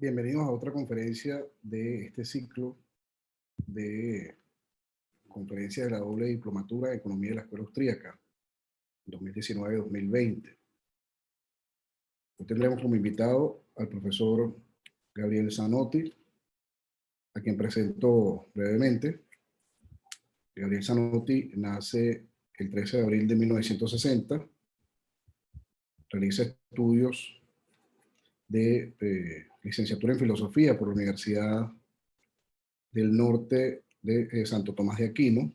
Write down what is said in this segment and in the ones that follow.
Bienvenidos a otra conferencia de este ciclo de conferencias de la doble diplomatura de Economía de la Escuela Austríaca 2019-2020. Hoy tendremos como invitado al profesor Gabriel Zanotti, a quien presento brevemente. Gabriel Zanotti nace el 13 de abril de 1960, realiza estudios de licenciatura en Filosofía por la Universidad del Norte de Santo Tomás de Aquino,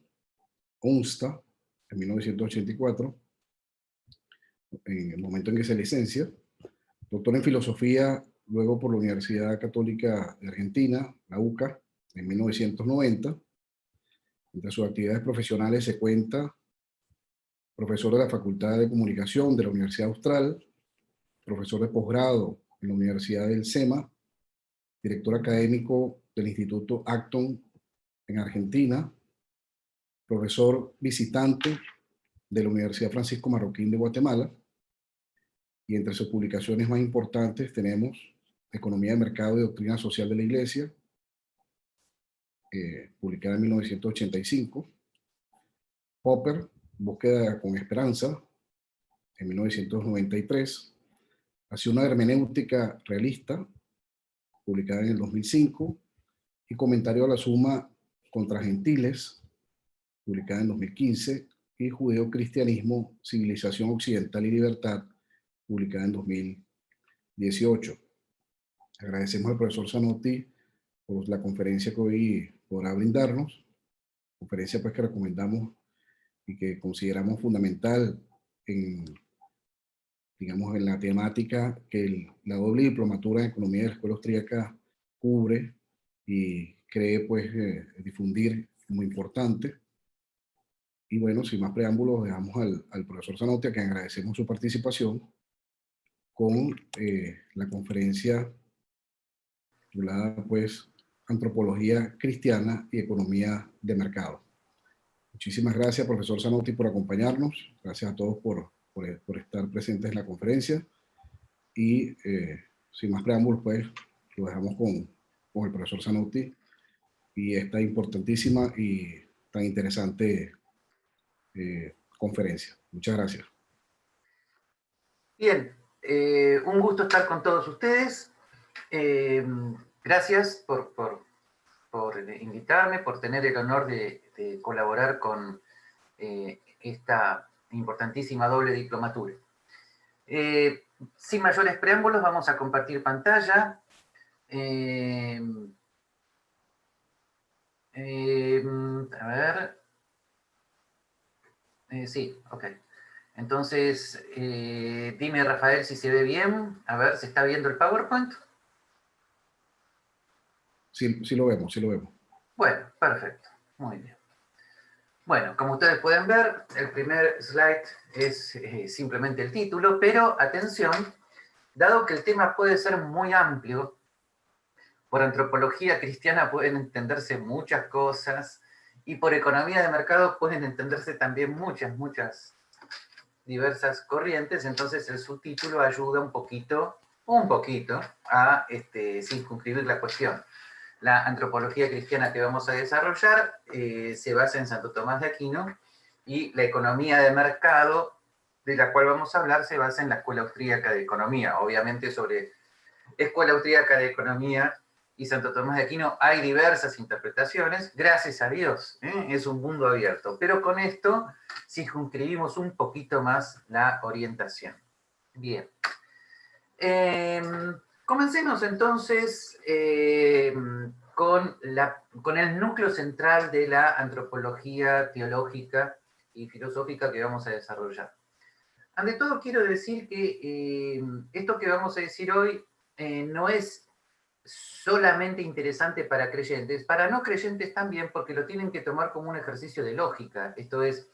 UNSTA, en 1984, en el momento en que se licencia. Doctor en Filosofía, luego por la Universidad Católica de Argentina, la UCA, en 1990. Entre sus actividades profesionales se cuenta profesor de la Facultad de Comunicación de la Universidad Austral, profesor de posgrado en la Universidad del SEMA, director académico del Instituto Acton en Argentina, profesor visitante de la Universidad Francisco Marroquín de Guatemala, y entre sus publicaciones más importantes tenemos Economía de Mercado y Doctrina Social de la Iglesia, publicada en 1985, Popper, Búsqueda con Esperanza, en 1993, Hacia una hermenéutica realista, publicada en el 2005, y Comentario a la Suma contra Gentiles, publicada en 2015, y Judeo-Cristianismo, Civilización Occidental y Libertad, publicada en 2018. Agradecemos al profesor Zanotti por la conferencia que hoy podrá brindarnos, conferencia pues que recomendamos y que consideramos fundamental en, digamos, en la temática que la doble diplomatura en Economía de la Escuela Austríaca cubre y cree pues difundir muy importante. Y bueno, sin más preámbulos, dejamos al profesor Zanotti, a quien agradecemos su participación con la conferencia titulada pues Antropología Cristiana y Economía de Mercado. Muchísimas gracias, profesor Zanotti, por acompañarnos. Gracias a todos por estar presentes en la conferencia. Y sin más preámbulos, pues lo dejamos con el profesor Zanotti y esta importantísima y tan interesante conferencia. Muchas gracias. Bien, un gusto estar con todos ustedes. Gracias por invitarme, por tener el honor de colaborar con esta importantísima doble diplomatura. Sin mayores preámbulos, vamos a compartir pantalla. A ver. Sí, ok. Entonces, dime, Rafael, si se ve bien. A ver, ¿se está viendo el PowerPoint? Sí lo vemos, sí lo vemos. Bueno, perfecto. Muy bien. Bueno, como ustedes pueden ver, el primer slide es simplemente el título, pero atención, dado que el tema puede ser muy amplio, por antropología cristiana pueden entenderse muchas cosas, y por economía de mercado pueden entenderse también muchas diversas corrientes, entonces el subtítulo ayuda un poquito a circunscribir la cuestión. La antropología cristiana que vamos a desarrollar se basa en Santo Tomás de Aquino, y la economía de mercado de la cual vamos a hablar se basa en la Escuela Austríaca de Economía. Obviamente sobre Escuela Austríaca de Economía y Santo Tomás de Aquino hay diversas interpretaciones, gracias a Dios, es un mundo abierto, pero con esto circunscribimos un poquito más la orientación. Bien. Comencemos entonces con el núcleo central de la antropología teológica y filosófica que vamos a desarrollar. Ante todo quiero decir que esto que vamos a decir hoy no es solamente interesante para creyentes, para no creyentes también, porque lo tienen que tomar como un ejercicio de lógica. Esto es,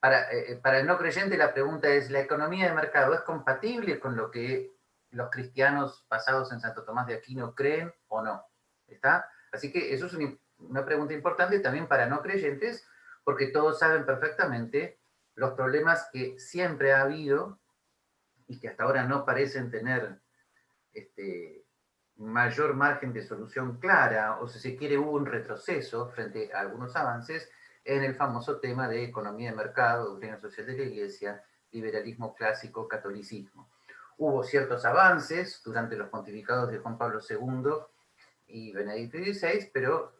para el no creyente la pregunta es, ¿la economía de mercado es compatible con lo que los cristianos basados en Santo Tomás de Aquino creen o no? ¿Está? Así que eso es una pregunta importante también para no creyentes, porque todos saben perfectamente los problemas que siempre ha habido y que hasta ahora no parecen tener mayor margen de solución clara, o si se quiere hubo un retroceso frente a algunos avances en el famoso tema de economía de mercado, doctrina social de la Iglesia, liberalismo clásico, catolicismo. Hubo ciertos avances durante los pontificados de Juan Pablo II y Benedicto XVI, pero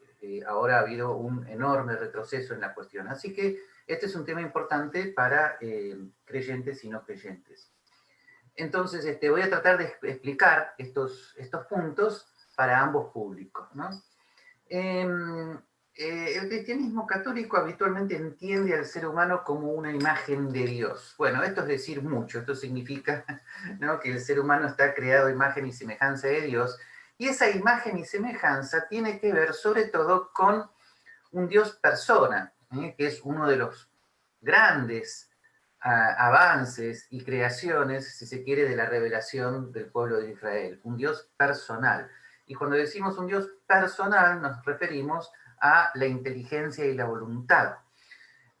ahora ha habido un enorme retroceso en la cuestión. Así que este es un tema importante para creyentes y no creyentes. Entonces, voy a tratar de explicar estos puntos para ambos públicos, ¿no? El cristianismo católico habitualmente entiende al ser humano como una imagen de Dios. Bueno, esto es decir mucho. Esto significa, ¿no?, que el ser humano está creado a imagen y semejanza de Dios, y esa imagen y semejanza tiene que ver sobre todo con un Dios persona, que es uno de los grandes avances y creaciones, si se quiere, de la revelación del pueblo de Israel, un Dios personal. Y cuando decimos un Dios personal, nos referimos a la inteligencia y la voluntad,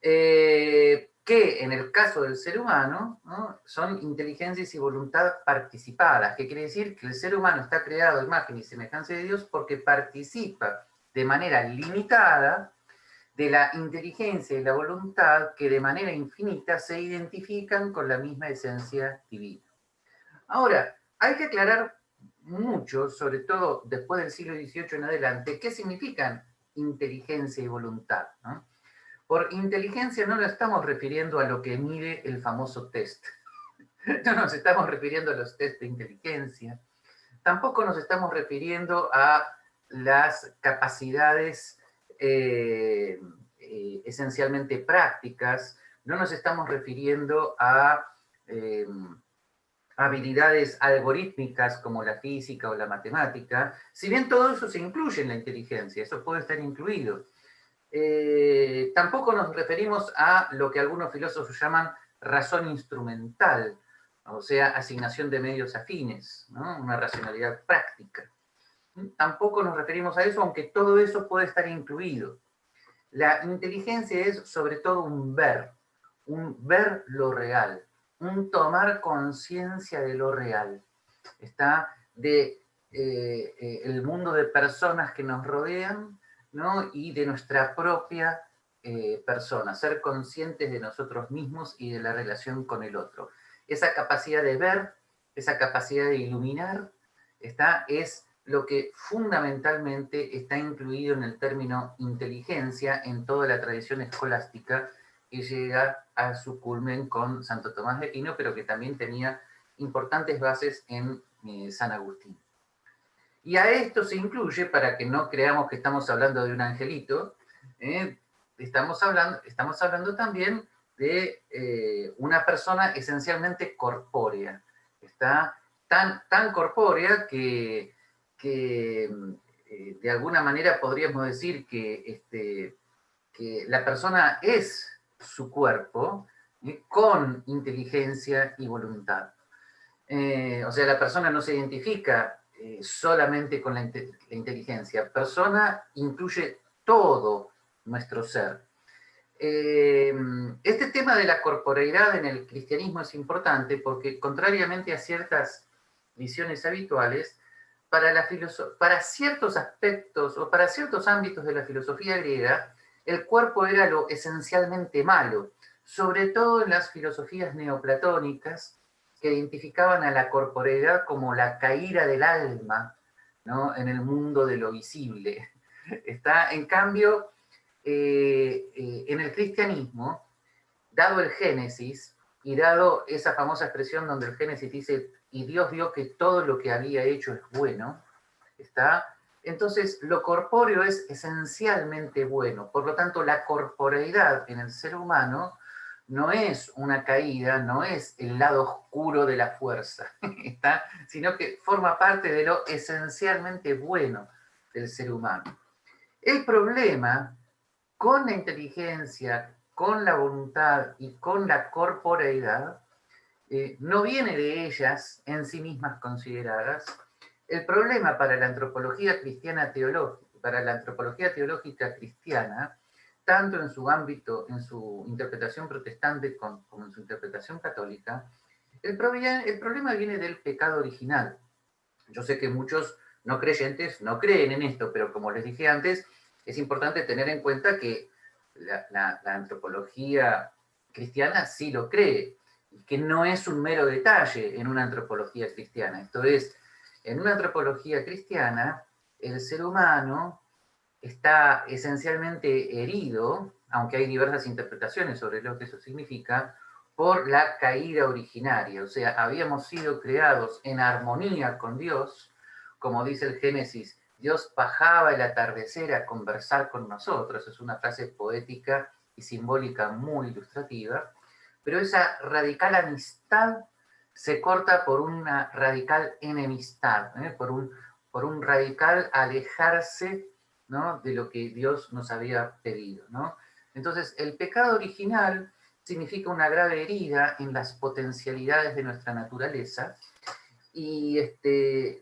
que en el caso del ser humano, ¿no?, son inteligencias y voluntad participadas, que quiere decir que el ser humano está creado a imagen y semejanza de Dios porque participa de manera limitada de la inteligencia y la voluntad que de manera infinita se identifican con la misma esencia divina. Ahora, hay que aclarar mucho, sobre todo después del siglo XVIII en adelante, qué significan inteligencia y voluntad, ¿no? Por inteligencia no nos estamos refiriendo a lo que mide el famoso test. No nos estamos refiriendo a los test de inteligencia. Tampoco nos estamos refiriendo a las capacidades esencialmente prácticas. No nos estamos refiriendo a habilidades algorítmicas como la física o la matemática, si bien todo eso se incluye en la inteligencia, eso puede estar incluido. Tampoco nos referimos a lo que algunos filósofos llaman razón instrumental, o sea, asignación de medios afines, ¿no?, una racionalidad práctica. Tampoco nos referimos a eso, aunque todo eso puede estar incluido. La inteligencia es sobre todo un ver lo real, un tomar conciencia de lo real. Está de el mundo de personas que nos rodean, ¿no?, y de nuestra propia persona, ser conscientes de nosotros mismos y de la relación con el otro. Esa capacidad de ver, esa capacidad de iluminar, es lo que fundamentalmente está incluido en el término inteligencia en toda la tradición escolástica, que llega a su culmen con Santo Tomás de Aquino, pero que también tenía importantes bases en San Agustín. Y a esto se incluye, para que no creamos que estamos hablando de un angelito, estamos hablando también de una persona esencialmente corpórea. Está tan corpórea que de alguna manera podríamos decir que la persona es su cuerpo, con inteligencia y voluntad. O sea, la persona no se identifica solamente con la inteligencia. Persona incluye todo nuestro ser. Este tema de la corporeidad en el cristianismo es importante porque, contrariamente a ciertas visiones habituales, para ciertos aspectos o para ciertos ámbitos de la filosofía griega, el cuerpo era lo esencialmente malo, sobre todo en las filosofías neoplatónicas, que identificaban a la corporeidad como la caída del alma, ¿no?, en el mundo de lo visible. En cambio, en el cristianismo, dado el Génesis, y dado esa famosa expresión donde el Génesis dice, y Dios vio que todo lo que había hecho es bueno, entonces lo corpóreo es esencialmente bueno. Por lo tanto, la corporeidad en el ser humano no es una caída, no es el lado oscuro de la fuerza, sino que forma parte de lo esencialmente bueno del ser humano. El problema con la inteligencia, con la voluntad y con la corporeidad, no viene de ellas en sí mismas consideradas. El problema para la antropología cristiana para la antropología teológica cristiana, tanto en su ámbito, en su interpretación protestante como en su interpretación católica, el problema viene del pecado original. Yo sé que muchos no creyentes no creen en esto, pero como les dije antes, es importante tener en cuenta que la antropología cristiana sí lo cree, y que no es un mero detalle en una antropología cristiana. Esto es, en una antropología cristiana, el ser humano está esencialmente herido, aunque hay diversas interpretaciones sobre lo que eso significa, por la caída originaria. O sea, habíamos sido creados en armonía con Dios, como dice el Génesis, Dios bajaba el atardecer a conversar con nosotros. Es una frase poética y simbólica muy ilustrativa, pero esa radical amistad se corta por una radical enemistad, por un radical alejarse, ¿no?, de lo que Dios nos había pedido, ¿no? Entonces, el pecado original significa una grave herida en las potencialidades de nuestra naturaleza, y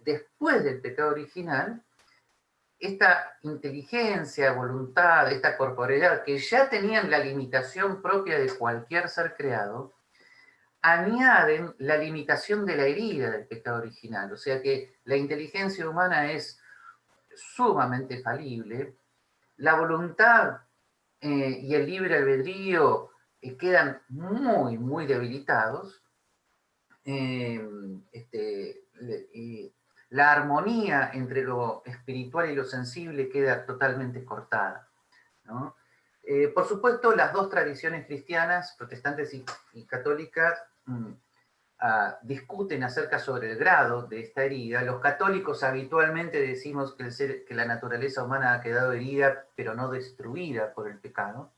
después del pecado original, esta inteligencia, voluntad, esta corporeidad, que ya tenían la limitación propia de cualquier ser creado, añaden la limitación de la herida del pecado original. O sea que la inteligencia humana es sumamente falible, la voluntad y el libre albedrío quedan muy, muy debilitados, la armonía entre lo espiritual y lo sensible queda totalmente cortada, ¿no? Por supuesto, las dos tradiciones cristianas, protestantes y católicas, discuten acerca sobre el grado de esta herida. Los católicos habitualmente decimos que la naturaleza humana ha quedado herida, pero no destruida por el pecado.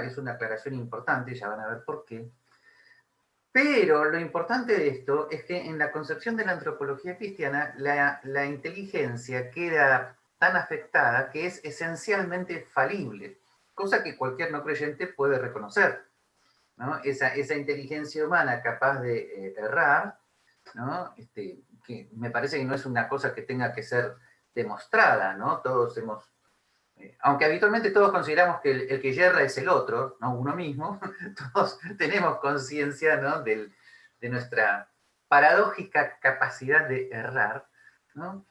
Es una aclaración importante, ya van a ver por qué. Pero lo importante de esto es que en la concepción de la antropología cristiana, la inteligencia queda tan afectada que es esencialmente falible, cosa que cualquier no creyente puede reconocer, ¿no? Esa inteligencia humana capaz de errar, ¿no? Que me parece que no es una cosa que tenga que ser demostrada, ¿no? Todos hemos, aunque habitualmente todos consideramos que el que yerra es el otro, no uno mismo, todos tenemos conciencia, ¿no?, de nuestra paradójica capacidad de errar, ¿no?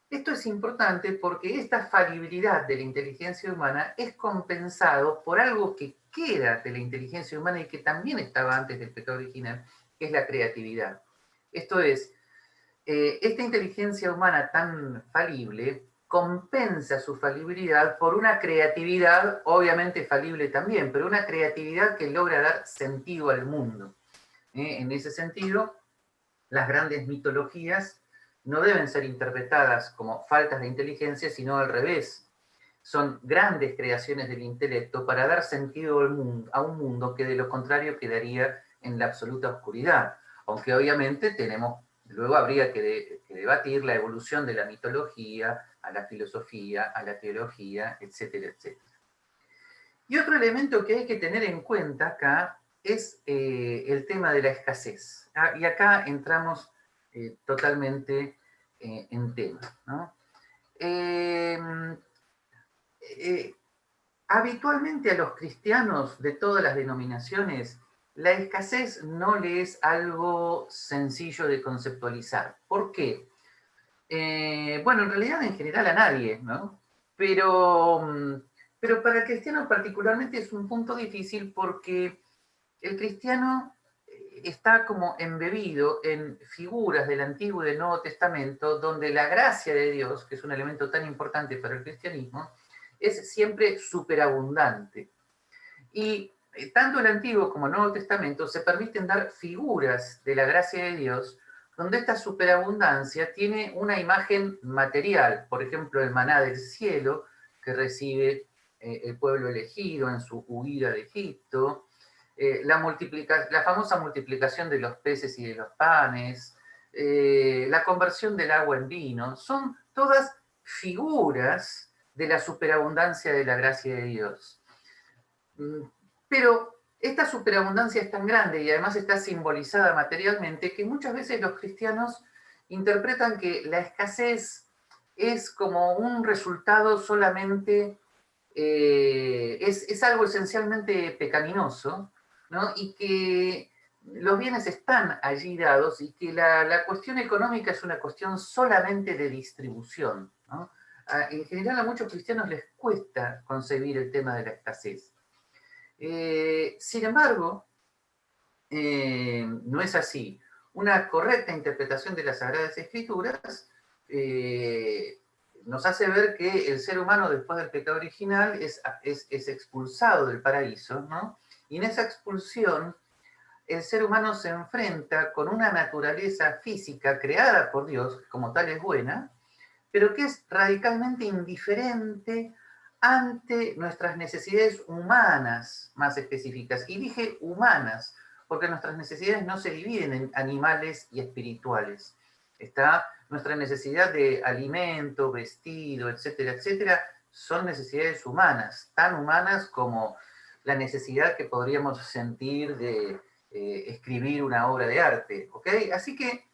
Esto es importante porque esta falibilidad de la inteligencia humana es compensado por algo que queda de la inteligencia humana y que también estaba antes del pecado original, que es la creatividad. Esto es, esta inteligencia humana tan falible compensa su falibilidad por una creatividad, obviamente falible también, pero una creatividad que logra dar sentido al mundo. En ese sentido, las grandes mitologías no deben ser interpretadas como faltas de inteligencia, sino al revés. Son grandes creaciones del intelecto para dar sentido a un mundo que de lo contrario quedaría en la absoluta oscuridad. Aunque obviamente luego habría que debatir la evolución de la mitología a la filosofía, a la teología, etcétera, etcétera. Y otro elemento que hay que tener en cuenta acá es el tema de la escasez. Y acá entramos totalmente en tema, ¿no? Habitualmente a los cristianos de todas las denominaciones, la escasez no le es algo sencillo de conceptualizar. ¿Por qué? Bueno, en realidad en general a nadie, ¿no? Pero para el cristiano particularmente es un punto difícil porque el cristiano está como embebido en figuras del Antiguo y del Nuevo Testamento donde la gracia de Dios, que es un elemento tan importante para el cristianismo, es siempre superabundante. Y tanto el Antiguo como el Nuevo Testamento se permiten dar figuras de la gracia de Dios donde esta superabundancia tiene una imagen material, por ejemplo, el maná del cielo que recibe el pueblo elegido en su huida de Egipto, la famosa multiplicación de los peces y de los panes, la conversión del agua en vino, son todas figuras de la superabundancia de la gracia de Dios. Pero esta superabundancia es tan grande y además está simbolizada materialmente que muchas veces los cristianos interpretan que la escasez es como un resultado solamente, es algo esencialmente pecaminoso, ¿no? Y que los bienes están allí dados y que la cuestión económica es una cuestión solamente de distribución, ¿no? En general a muchos cristianos les cuesta concebir el tema de la escasez. Sin embargo, no es así. Una correcta interpretación de las Sagradas Escrituras nos hace ver que el ser humano después del pecado original es expulsado del paraíso, ¿no? Y en esa expulsión el ser humano se enfrenta con una naturaleza física creada por Dios, como tal es buena, pero que es radicalmente indiferente ante nuestras necesidades humanas más específicas. Y dije humanas, porque nuestras necesidades no se dividen en animales y espirituales. Está nuestra necesidad de alimento, vestido, etcétera, etcétera, son necesidades humanas, tan humanas como la necesidad que podríamos sentir de escribir una obra de arte, ¿ok? Así que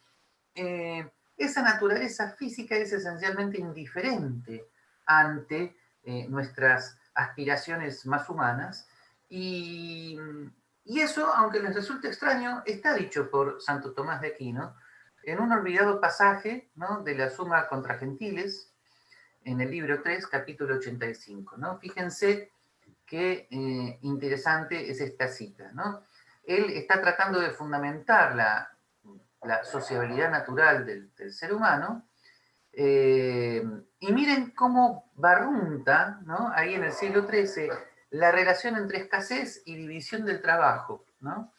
esa naturaleza física es esencialmente indiferente ante nuestras aspiraciones más humanas y eso, aunque les resulte extraño, está dicho por Santo Tomás de Aquino en un olvidado pasaje, ¿no?, de la Suma contra Gentiles, en el libro 3, capítulo 85, ¿no? Fíjense qué interesante es esta cita, ¿no? Él está tratando de fundamentar la sociabilidad natural del ser humano, y miren cómo barrunta, ¿no?, ahí en el siglo XIII, la relación entre escasez y división del trabajo, ¿no?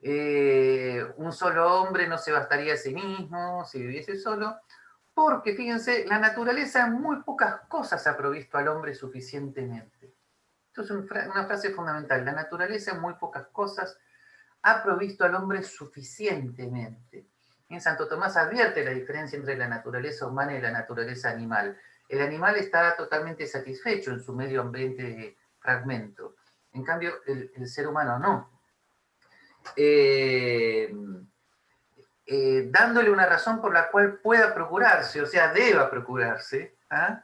Un solo hombre no se bastaría a sí mismo si viviese solo, porque fíjense, la naturaleza en muy pocas cosas ha provisto al hombre suficientemente. Esto es una frase fundamental. La naturaleza en muy pocas cosas ha provisto al hombre suficientemente. En Santo Tomás advierte la diferencia entre la naturaleza humana y la naturaleza animal. El animal está totalmente satisfecho en su medio ambiente fragmento. En cambio, el ser humano no. Dándole una razón por la cual pueda procurarse, o sea, deba procurarse, ¿ah?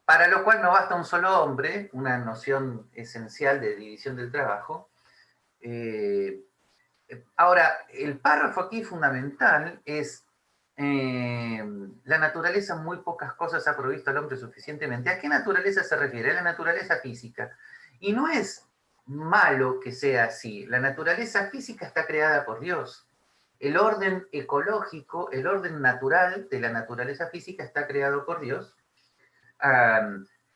Para lo cual no basta un solo hombre, una noción esencial de división del trabajo. Ahora, el párrafo aquí fundamental es la naturaleza en muy pocas cosas ha provisto al hombre suficientemente. ¿A qué naturaleza se refiere? A la naturaleza física. Y no es malo que sea así. La naturaleza física está creada por Dios. El orden ecológico, el orden natural de la naturaleza física está creado por Dios.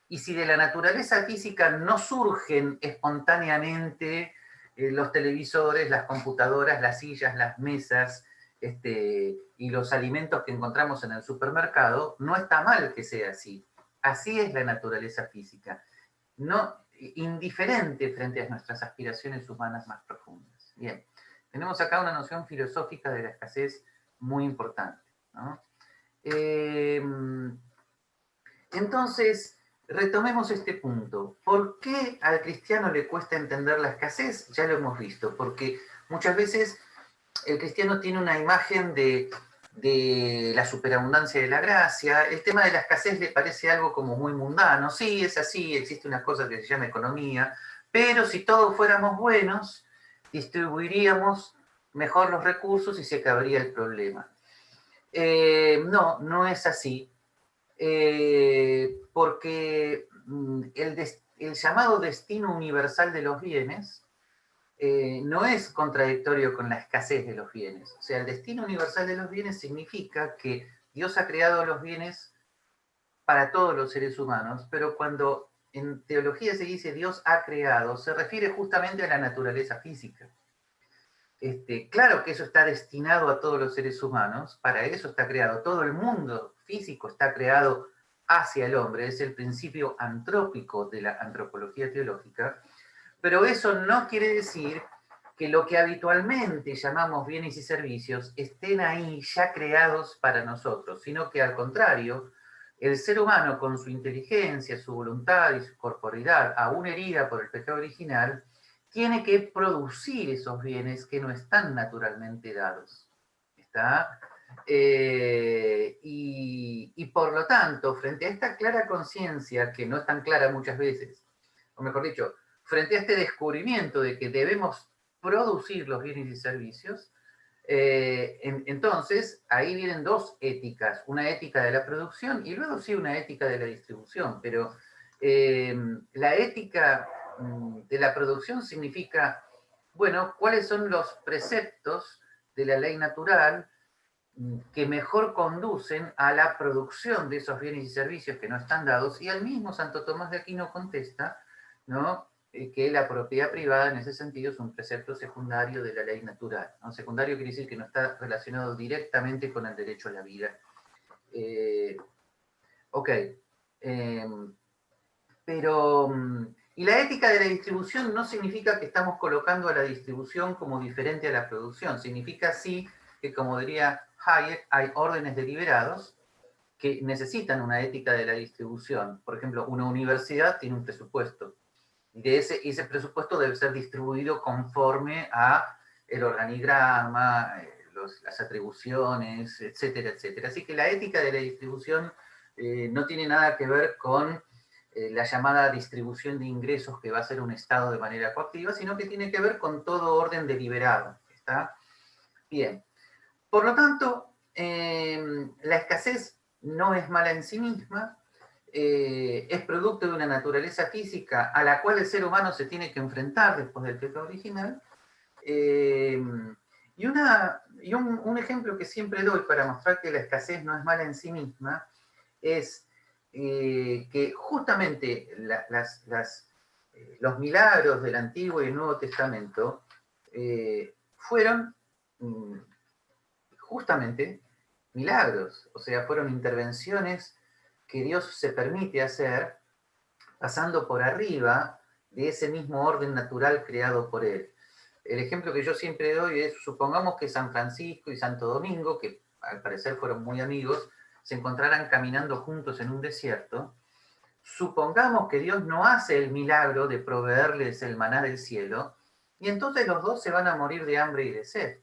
Y si de la naturaleza física no surgen espontáneamente los televisores, las computadoras, las sillas, las mesas, y los alimentos que encontramos en el supermercado, no está mal que sea así. Así es la naturaleza física. No, indiferente frente a nuestras aspiraciones humanas más profundas. Bien, tenemos acá una noción filosófica de la escasez muy importante, ¿no? Entonces, retomemos este punto. ¿Por qué al cristiano le cuesta entender la escasez? Ya lo hemos visto, porque muchas veces el cristiano tiene una imagen de la superabundancia de la gracia. El tema de la escasez le parece algo como muy mundano. Sí, es así, existe una cosa que se llama economía, pero si todos fuéramos buenos, distribuiríamos mejor los recursos y se acabaría el problema. No, no es así. Porque el llamado destino universal de los bienes no es contradictorio con la escasez de los bienes. O sea, el destino universal de los bienes significa que Dios ha creado los bienes para todos los seres humanos, pero cuando en teología se dice Dios ha creado, se refiere justamente a la naturaleza física. Claro que eso está destinado a todos los seres humanos, para eso está creado. Todo el mundo físico está creado hacia el hombre, es el principio antrópico de la antropología teológica, pero eso no quiere decir que lo que habitualmente llamamos bienes y servicios estén ahí ya creados para nosotros, sino que al contrario, el ser humano con su inteligencia, su voluntad y su corporidad, aún herida por el pecado original, tiene que producir esos bienes que no están naturalmente dados. ¿Está? Y por lo tanto, frente a esta clara conciencia, que no es tan clara muchas veces, o mejor dicho, frente a este descubrimiento de que debemos producir los bienes y servicios. Entonces, ahí vienen dos éticas, una ética de la producción y luego sí una ética de la distribución, pero la ética de la producción significa, bueno, cuáles son los preceptos de la ley natural que mejor conducen a la producción de esos bienes y servicios que no están dados, y al mismo Santo Tomás de Aquino contesta, ¿no?, que la propiedad privada en ese sentido es un precepto secundario de la ley natural, ¿no? Secundario quiere decir que no está relacionado directamente con el derecho a la vida. Ok, pero... Y la ética de la distribución no significa que estamos colocando a la distribución como diferente a la producción, significa sí que, como diría Hayek, hay órdenes deliberados que necesitan una ética de la distribución. Por ejemplo, una universidad tiene un presupuesto, y de ese presupuesto debe ser distribuido conforme a el organigrama, las atribuciones, etcétera, etcétera. Así que la ética de la distribución no tiene nada que ver con la llamada distribución de ingresos que va a hacer un Estado de manera coactiva, sino que tiene que ver con todo orden deliberado. ¿Está? Bien. Por lo tanto, la escasez no es mala en sí misma, es producto de una naturaleza física a la cual el ser humano se tiene que enfrentar después del pecado original. Y un ejemplo que siempre doy para mostrar que la escasez no es mala en sí misma es que justamente los milagros del Antiguo y el Nuevo Testamento fueron justamente milagros, o sea, fueron intervenciones que Dios se permite hacer pasando por arriba de ese mismo orden natural creado por Él. El ejemplo que yo siempre doy es, supongamos que San Francisco y Santo Domingo, que al parecer fueron muy amigos, se encontraran caminando juntos en un desierto. Supongamos que Dios no hace el milagro de proveerles el maná del cielo, y entonces los dos se van a morir de hambre y de sed.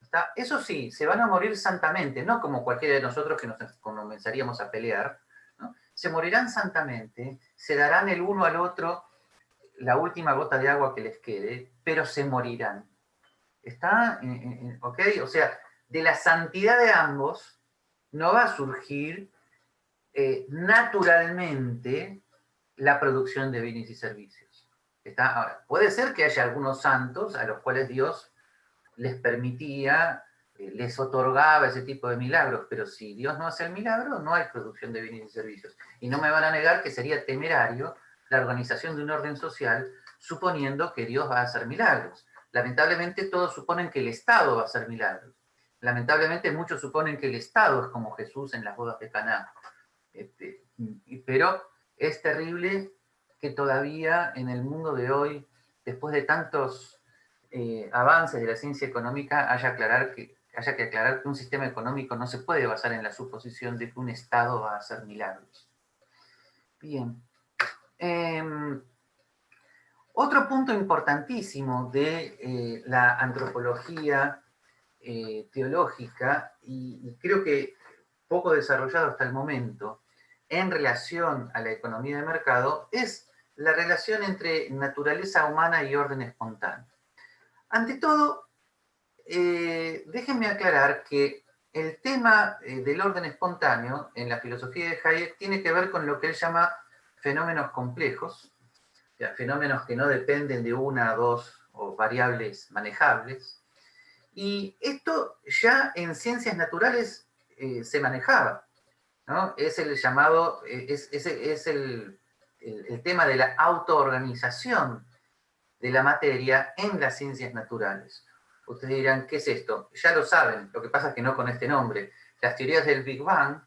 ¿Está? Eso sí, se van a morir santamente, no como cualquiera de nosotros que nos comenzaríamos a pelear, ¿no? Se morirán santamente, se darán el uno al otro la última gota de agua que les quede, pero se morirán. ¿Está? ¿Ok? O sea, de la santidad de ambos no va a surgir naturalmente la producción de bienes y servicios. ¿Está? Ahora, puede ser que haya algunos santos a los cuales Dios les permitía, les otorgaba ese tipo de milagros, pero si Dios no hace el milagro, no hay producción de bienes y servicios. Y no me van a negar que sería temerario la organización de un orden social suponiendo que Dios va a hacer milagros. Lamentablemente todos suponen que el Estado va a hacer milagros. Lamentablemente muchos suponen que el Estado es como Jesús en las bodas de Caná. Pero es terrible que todavía en el mundo de hoy, después de tantos avances de la ciencia económica, haya que aclarar que un sistema económico no se puede basar en la suposición de que un Estado va a hacer milagros. Bien. Otro punto importantísimo de la antropología teológica, y creo que poco desarrollado hasta el momento, en relación a la economía de mercado, es la relación entre naturaleza humana y orden espontáneo. Ante todo, déjenme aclarar que el tema del orden espontáneo en la filosofía de Hayek tiene que ver con lo que él llama fenómenos complejos, fenómenos que no dependen de una, dos o variables manejables. Y esto ya en ciencias naturales se manejaba, ¿no? Es el llamado, es el tema de la autoorganización de la materia en las ciencias naturales. Ustedes dirán, ¿qué es esto? Ya lo saben, lo que pasa es que no con este nombre. Las teorías del Big Bang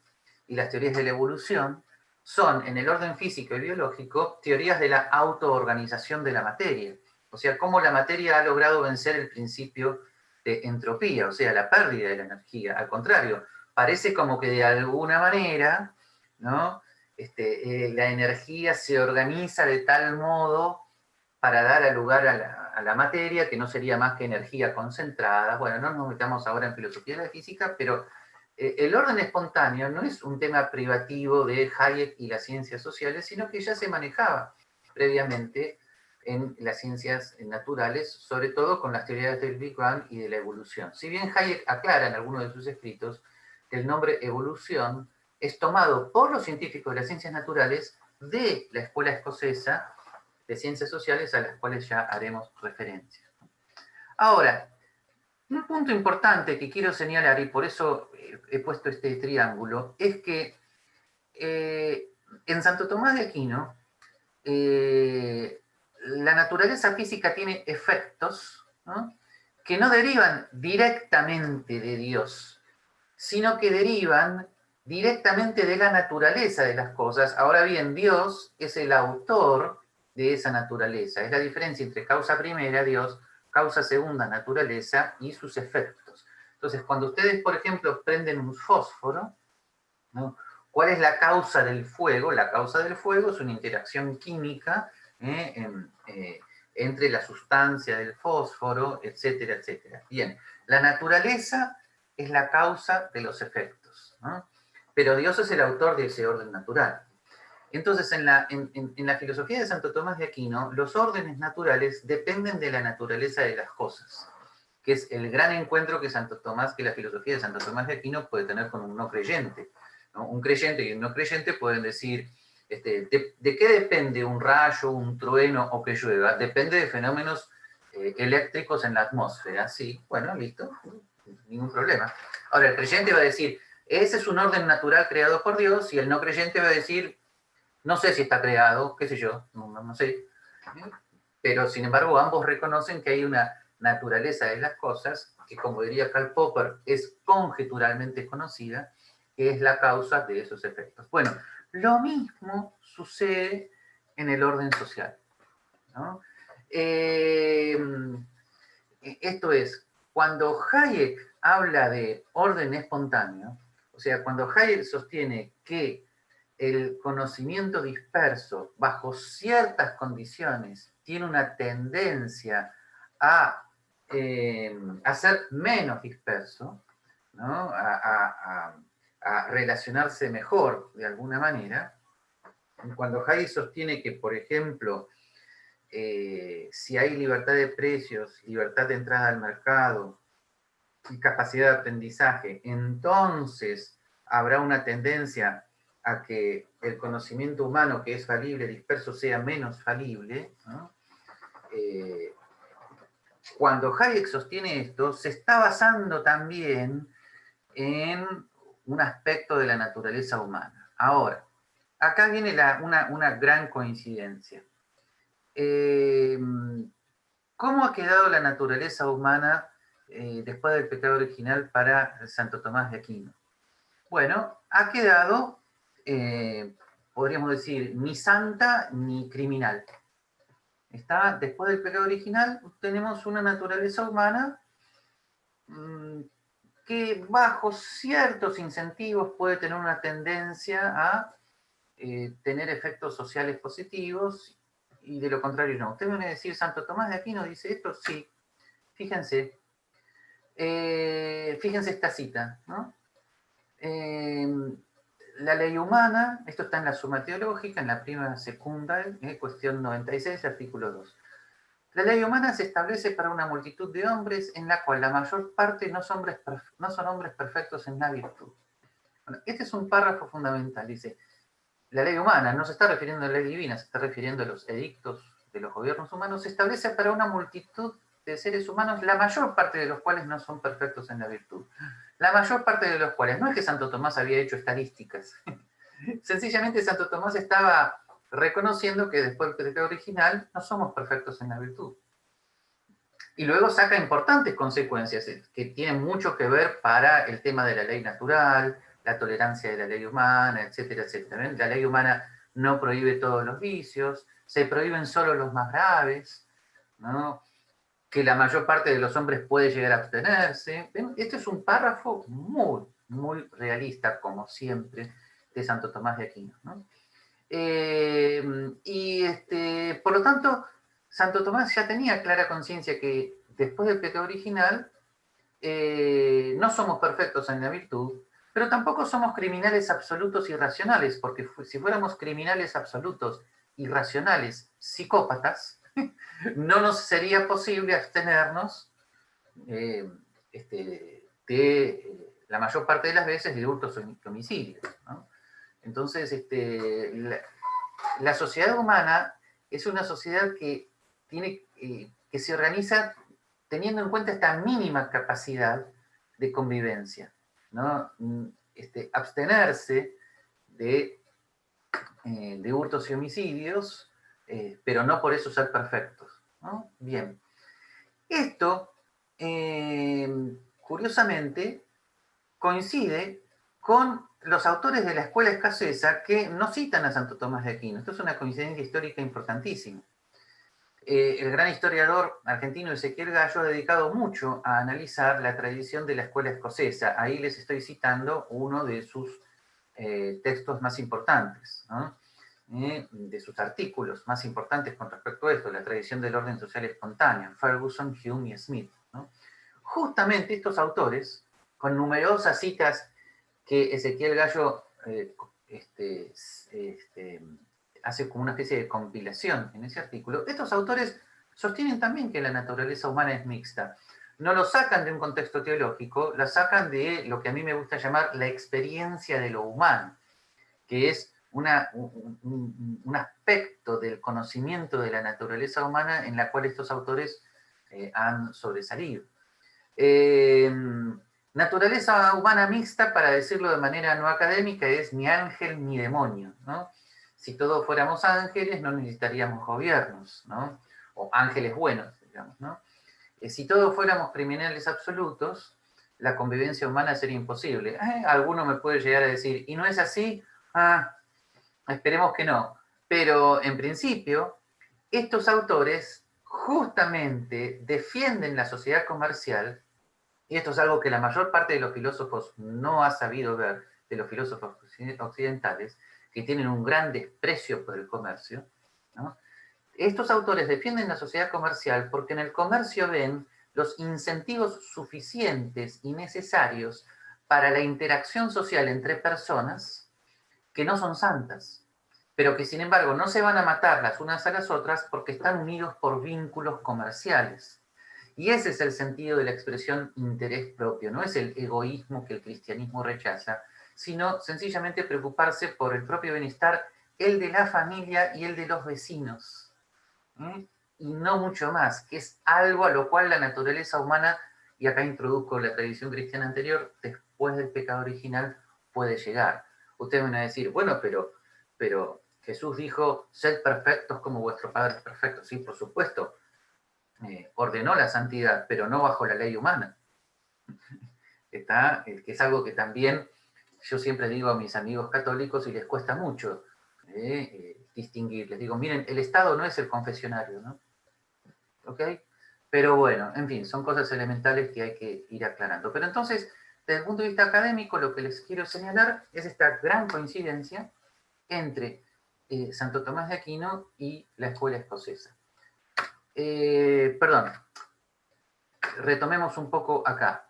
y las teorías de la evolución son, en el orden físico y biológico, teorías de la autoorganización de la materia. O sea, cómo la materia ha logrado vencer el principio de entropía, o sea, la pérdida de la energía. Al contrario, parece como que de alguna manera, ¿no?, la energía se organiza de tal modo para dar lugar a la materia, que no sería más que energía concentrada. Bueno, no nos metamos ahora en filosofía de la física, pero el orden espontáneo no es un tema privativo de Hayek y las ciencias sociales, sino que ya se manejaba previamente en las ciencias naturales, sobre todo con las teorías del Big Bang y de la evolución. Si bien Hayek aclara en algunos de sus escritos que el nombre evolución es tomado por los científicos de las ciencias naturales de la escuela escocesa de ciencias sociales, a las cuales ya haremos referencia. Ahora, un punto importante que quiero señalar, y por eso he puesto este triángulo, es que en Santo Tomás de Aquino, la naturaleza física tiene efectos, ¿no?, que no derivan directamente de Dios, sino que derivan directamente de la naturaleza de las cosas. Ahora bien, Dios es el autor de esa naturaleza. Es la diferencia entre causa primera, Dios, causa segunda, naturaleza, y sus efectos. Entonces, cuando ustedes, por ejemplo, prenden un fósforo, ¿no?, ¿cuál es la causa del fuego? La causa del fuego es una interacción química entre la sustancia del fósforo, etcétera, etcétera. Bien, la naturaleza es la causa de los efectos, ¿no? Pero Dios es el autor de ese orden natural. Entonces, en la filosofía de Santo Tomás de Aquino, los órdenes naturales dependen de la naturaleza de las cosas, que es el gran encuentro que la filosofía de Santo Tomás de Aquino puede tener con un no creyente, ¿no? Un creyente y un no creyente pueden decir, ¿de qué depende un rayo, un trueno o que llueva? Depende de fenómenos eléctricos en la atmósfera. Sí, bueno, listo, ningún problema. Ahora, el creyente va a decir, ese es un orden natural creado por Dios, y el no creyente va a decir, no sé si está creado, qué sé yo, no sé. Pero, sin embargo, ambos reconocen que hay una naturaleza de las cosas que, como diría Karl Popper, es conjeturalmente conocida, que es la causa de esos efectos. Bueno, lo mismo sucede en el orden social, ¿no? Esto es, cuando Hayek habla de orden espontáneo, o sea, cuando Hayek sostiene que el conocimiento disperso, bajo ciertas condiciones, tiene una tendencia a ser menos disperso, ¿no?, a relacionarse mejor de alguna manera. Cuando Hayek sostiene que, por ejemplo, si hay libertad de precios, libertad de entrada al mercado y capacidad de aprendizaje, entonces habrá una tendencia a que el conocimiento humano, que es falible, disperso, sea menos falible, ¿no? Cuando Hayek sostiene esto, se está basando también en un aspecto de la naturaleza humana. Ahora, acá viene una gran coincidencia. ¿Cómo ha quedado la naturaleza humana después del pecado original para Santo Tomás de Aquino? Bueno, ha quedado, podríamos decir, ni santa ni criminal. Después del pecado original tenemos una naturaleza humana que bajo ciertos incentivos puede tener una tendencia a tener efectos sociales positivos, y de lo contrario no. Ustedes van a decir, ¿Santo Tomás de Aquino dice esto? Sí. Fíjense. Fíjense esta cita, ¿no? La ley humana, esto está en la Suma Teológica, en la prima segunda, cuestión 96, artículo 2. La ley humana se establece para una multitud de hombres en la cual la mayor parte no son hombres perfectos en la virtud. Bueno, este es un párrafo fundamental. Dice, la ley humana no se está refiriendo a la ley divina, se está refiriendo a los edictos de los gobiernos humanos, se establece para una multitud de seres humanos, la mayor parte de los cuales no son perfectos en la virtud. La mayor parte de los cuales, no es que Santo Tomás había hecho estadísticas, sencillamente Santo Tomás estaba reconociendo que después del pecado original no somos perfectos en la virtud. Y luego saca importantes consecuencias que tienen mucho que ver para el tema de la ley natural, la tolerancia de la ley humana, etcétera, etcétera. ¿Ven? La ley humana no prohíbe todos los vicios, se prohíben solo los más graves, ¿no?, que la mayor parte de los hombres puede llegar a abstenerse. ¿Ven? Este es un párrafo muy, muy realista, como siempre, de Santo Tomás de Aquino, ¿no? Por lo tanto, Santo Tomás ya tenía clara conciencia que después del pecado original no somos perfectos en la virtud, pero tampoco somos criminales absolutos y racionales, porque si fuéramos criminales absolutos y racionales, psicópatas, no nos sería posible abstenernos la mayor parte de las veces de hurtos y homicidios, ¿no? Entonces, la sociedad humana es una sociedad que, que se organiza teniendo en cuenta esta mínima capacidad de convivencia, ¿no? Abstenerse de hurtos y homicidios, pero no por eso ser perfectos, ¿no? Bien. Esto, curiosamente, coincide con los autores de la escuela escocesa que no citan a Santo Tomás de Aquino. Esto es una coincidencia histórica importantísima. El gran historiador argentino Ezequiel Gallo ha dedicado mucho a analizar la tradición de la escuela escocesa. Ahí les estoy citando uno de sus textos más importantes, ¿no? De sus artículos más importantes con respecto a esto, la tradición del orden social espontáneo, Ferguson, Hume y Smith, ¿no? Justamente estos autores, con numerosas citas que Ezequiel Gallo hace como una especie de compilación en ese artículo, estos autores sostienen también que la naturaleza humana es mixta. No lo sacan de un contexto teológico, la sacan de lo que a mí me gusta llamar la experiencia de lo humano, que es un aspecto del conocimiento de la naturaleza humana en la cual estos autores han sobresalido. Naturaleza humana mixta, para decirlo de manera no académica, es ni ángel ni demonio, ¿no? Si todos fuéramos ángeles, no necesitaríamos gobiernos, ¿no? O ángeles buenos, digamos, ¿no? Si todos fuéramos criminales absolutos, la convivencia humana sería imposible. Alguno me puede llegar a decir, ¿y no es así? Esperemos que no. Pero en principio, estos autores justamente defienden la sociedad comercial, y esto es algo que la mayor parte de los filósofos no ha sabido ver, de los filósofos occidentales, que tienen un gran desprecio por el comercio, ¿no? Estos autores defienden la sociedad comercial porque en el comercio ven los incentivos suficientes y necesarios para la interacción social entre personas que no son santas, pero que sin embargo no se van a matar las unas a las otras porque están unidos por vínculos comerciales. Y ese es el sentido de la expresión interés propio, no es el egoísmo que el cristianismo rechaza, sino sencillamente preocuparse por el propio bienestar, el de la familia y el de los vecinos. Y no mucho más, que es algo a lo cual la naturaleza humana, y acá introduzco la tradición cristiana anterior, después del pecado original puede llegar. Ustedes van a decir, bueno, pero Jesús dijo, sed perfectos como vuestro Padre es perfecto. Sí, por supuesto, ordenó la santidad, pero no bajo la ley humana. Que es algo que también yo siempre digo a mis amigos católicos y les cuesta mucho distinguir. Les digo, miren, el Estado no es el confesionario, ¿no? ¿Ok? Pero bueno, en fin, son cosas elementales que hay que ir aclarando. Pero entonces, desde el punto de vista académico, lo que les quiero señalar es esta gran coincidencia entre Santo Tomás de Aquino y la escuela escocesa. Perdón, retomemos un poco acá.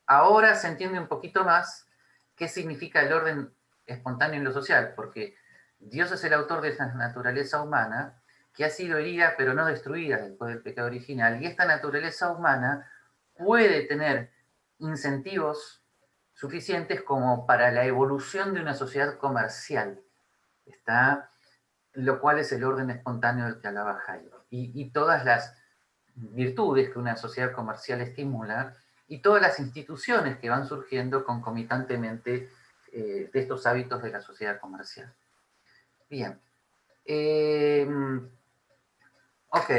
Ahora se entiende un poquito más qué significa el orden espontáneo en lo social, porque Dios es el autor de esa naturaleza humana que ha sido herida pero no destruida después del pecado original, y esta naturaleza humana puede tener incentivos suficientes como para la evolución de una sociedad comercial, lo cual es el orden espontáneo del que hablaba Jairo, y todas las virtudes que una sociedad comercial estimula, y todas las instituciones que van surgiendo concomitantemente de estos hábitos de la sociedad comercial. Bien. Ok.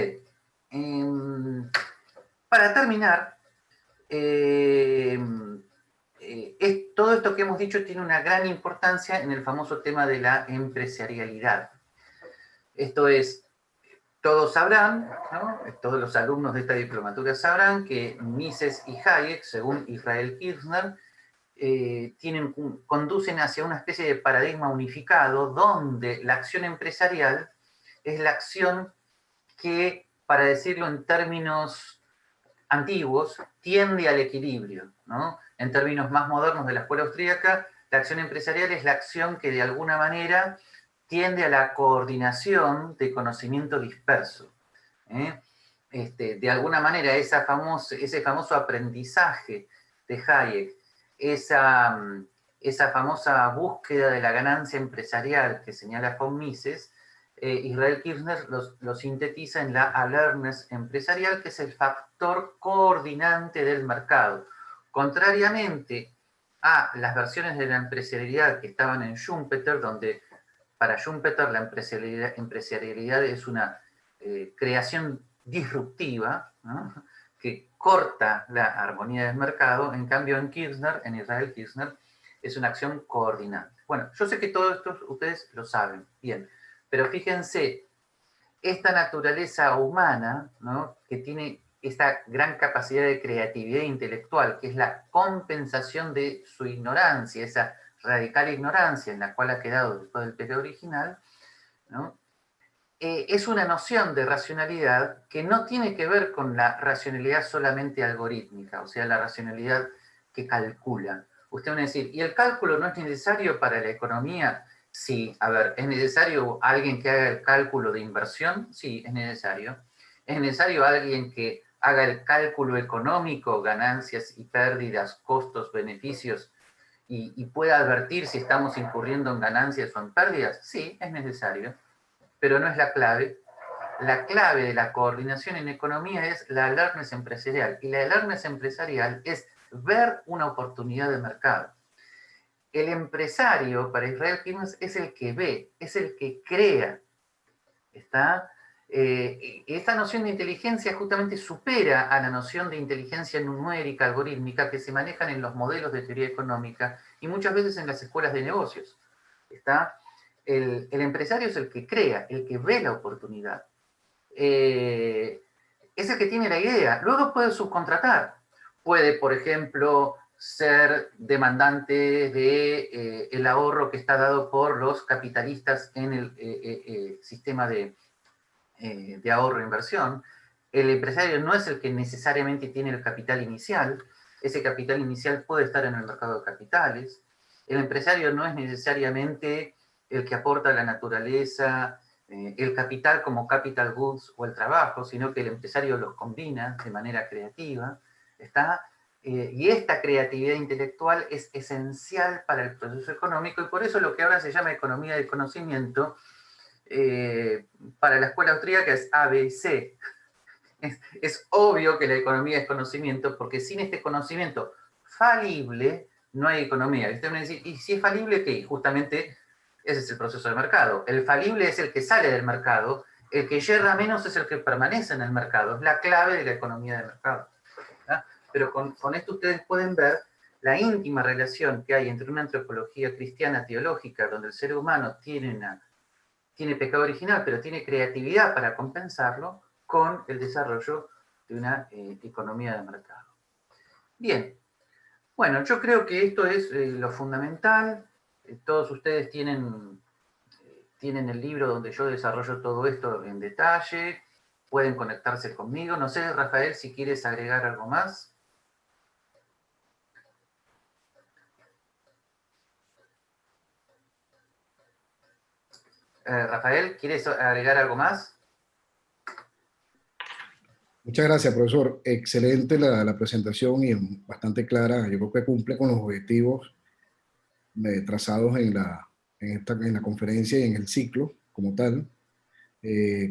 Para terminar, todo esto que hemos dicho tiene una gran importancia en el famoso tema de la empresarialidad. Esto es, todos sabrán, ¿no? Todos los alumnos de esta diplomatura sabrán que Mises y Hayek, según Israel Kirzner, conducen hacia una especie de paradigma unificado donde la acción empresarial es la acción que, para decirlo en términos antiguos, tiende al equilibrio, ¿no? En términos más modernos de la escuela austríaca, la acción empresarial es la acción que de alguna manera tiende a la coordinación de conocimiento disperso. De alguna manera, ese famoso aprendizaje de Hayek, esa famosa búsqueda de la ganancia empresarial que señala von Mises, Israel Kirzner lo sintetiza en la alertness empresarial, que es el factor coordinante del mercado. Contrariamente a las versiones de la empresarialidad que estaban en Schumpeter, donde para Schumpeter la empresarialidad es una creación disruptiva, ¿no?, que corta la armonía del mercado. En cambio, en Israel Kirzner, es una acción coordinante. Bueno, yo sé que todo esto ustedes lo saben bien, pero fíjense, esta naturaleza humana, ¿no?, que tiene esta gran capacidad de creatividad intelectual, que es la compensación de su ignorancia, esa radical ignorancia en la cual ha quedado después del pecado original, ¿no?, es una noción de racionalidad que no tiene que ver con la racionalidad solamente algorítmica, o sea, la racionalidad que calcula. Usted va a decir, ¿y el cálculo no es necesario para la economía? Sí, a ver, ¿es necesario alguien que haga el cálculo de inversión? Sí, es necesario. ¿Es necesario alguien que haga el cálculo económico, ganancias y pérdidas, costos, beneficios, y pueda advertir si estamos incurriendo en ganancias o en pérdidas? Sí, es necesario, pero no es la clave. La clave de la coordinación en economía es la alertness empresarial, y la alertness empresarial es ver una oportunidad de mercado. El empresario, para Israel Kirzner, es el que ve, es el que crea. Esta noción de inteligencia justamente supera a la noción de inteligencia numérica, algorítmica, que se manejan en los modelos de teoría económica y muchas veces en las escuelas de negocios. El empresario es el que crea, el que ve la oportunidad. Es el que tiene la idea. Luego puede subcontratar. Puede, por ejemplo, ser demandante de el ahorro que está dado por los capitalistas en el sistema de ahorro e inversión. El empresario no es el que necesariamente tiene el capital inicial. Ese capital inicial puede estar en el mercado de capitales. El empresario no es necesariamente el que aporta a la naturaleza el capital como capital goods o el trabajo, sino que el empresario los combina de manera creativa. Y esta creatividad intelectual es esencial para el proceso económico, y por eso lo que ahora se llama economía del conocimiento, para la escuela austríaca es ABC. Es obvio que la economía es conocimiento, porque sin este conocimiento falible no hay economía. Y usted me dice, ¿y si es falible qué? Justamente ese es el proceso del mercado. El falible es el que sale del mercado, el que yerra menos es el que permanece en el mercado. Es la clave de la economía del mercado. ¿Tá? Pero con esto ustedes pueden ver la íntima relación que hay entre una antropología cristiana teológica, donde el ser humano tiene pecado original, pero tiene creatividad para compensarlo, con el desarrollo de una economía de mercado. Bien, bueno, yo creo que esto es lo fundamental. Todos ustedes tienen el libro donde yo desarrollo todo esto en detalle. Pueden conectarse conmigo. No sé, Rafael, si quieres agregar algo más. Rafael, ¿quieres agregar algo más? Muchas gracias, profesor. Excelente la presentación y bastante clara. Yo creo que cumple con los objetivos trazados en la conferencia y en el ciclo como tal.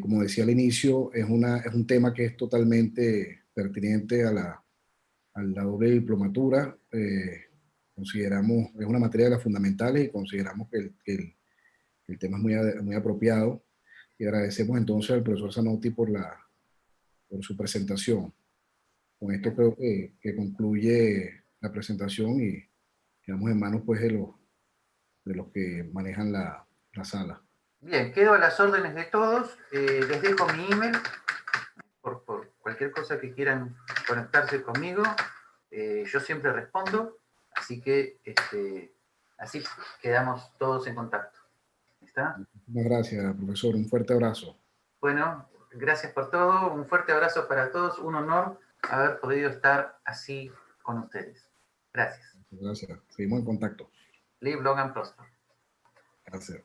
Como decía al inicio, es un tema que es totalmente pertinente a la doble diplomatura. Es una materia de las fundamentales, y consideramos que el tema es muy apropiado. Y agradecemos entonces al profesor Zanotti por su presentación. Con esto creo que concluye la presentación, y quedamos en manos pues de los que manejan la sala. Bien, quedo a las órdenes de todos. Les dejo mi email por cualquier cosa que quieran conectarse conmigo. Yo siempre respondo, así que así quedamos todos en contacto. ¿Está? Muchas gracias, profesor. Un fuerte abrazo. Bueno, gracias por todo. Un fuerte abrazo para todos. Un honor haber podido estar así con ustedes. Gracias. Gracias. Seguimos en contacto. Live long and prosper. Gracias.